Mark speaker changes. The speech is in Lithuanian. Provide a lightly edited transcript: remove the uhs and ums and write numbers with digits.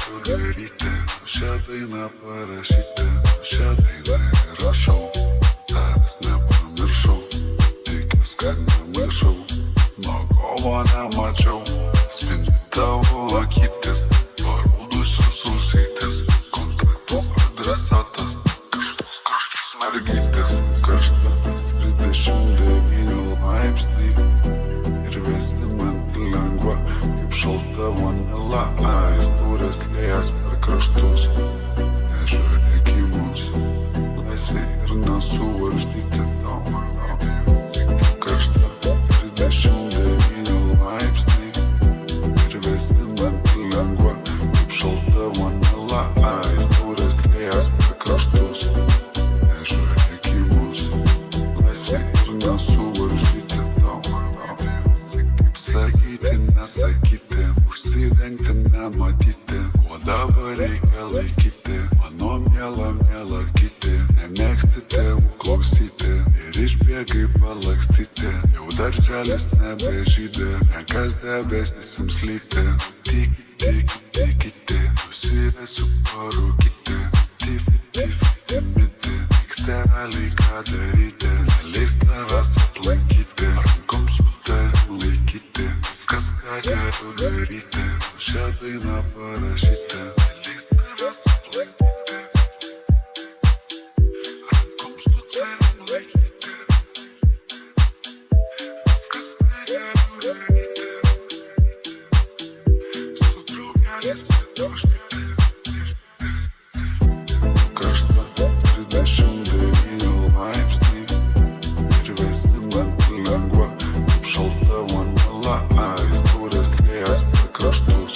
Speaker 1: galiu daryti, šią dainą parašyti, šią dainą įrašau, tavęs nepamiršau, tikiuos, kad nemaišau, nuo kovo nemačiau, spindi tavo akytis, paraudusios ausytis, kontaktų adresatas, karštas mergytis, karšta 39 laipsniai ir vesti man lengva, kaip šalta vanila, aistūrės lėjas per kraštus, nežiūrėk į mus, laisvė ir nesuvarždyti tau, karšta 39 laipsniai ir vesti man lengva, kaip šalta vanila, aistūrės lėjas per kraštus, nežiūrėk į mus, laisvė ir nesuvarždyti tau, kaip sakyti, nesakyti, užsidengti, nematyti, ko dabar reikia laikyti, mano miela kiti, nemėgsti tėvų klausyti ir išbėgai palakstyti, jau darželis nebežydė, rankas debesis jums lyti, tikite, nusivesiu parūkyti, tifi, miti, tiks tėveliai ką daryti, neleis tavęs aplankyti, rankom su tavim laikyti, viskas ką galiu daryti, šią dainą parašyti, neleis tavęs aplankyti, rankom su tavim laikyti, viskas ką galiu daryti, su draugeliais pėdoškite. Karšta 39 laipsniai ir vesti man lengva, kaip šalta vanila, aistūrės lėjas per kraštus.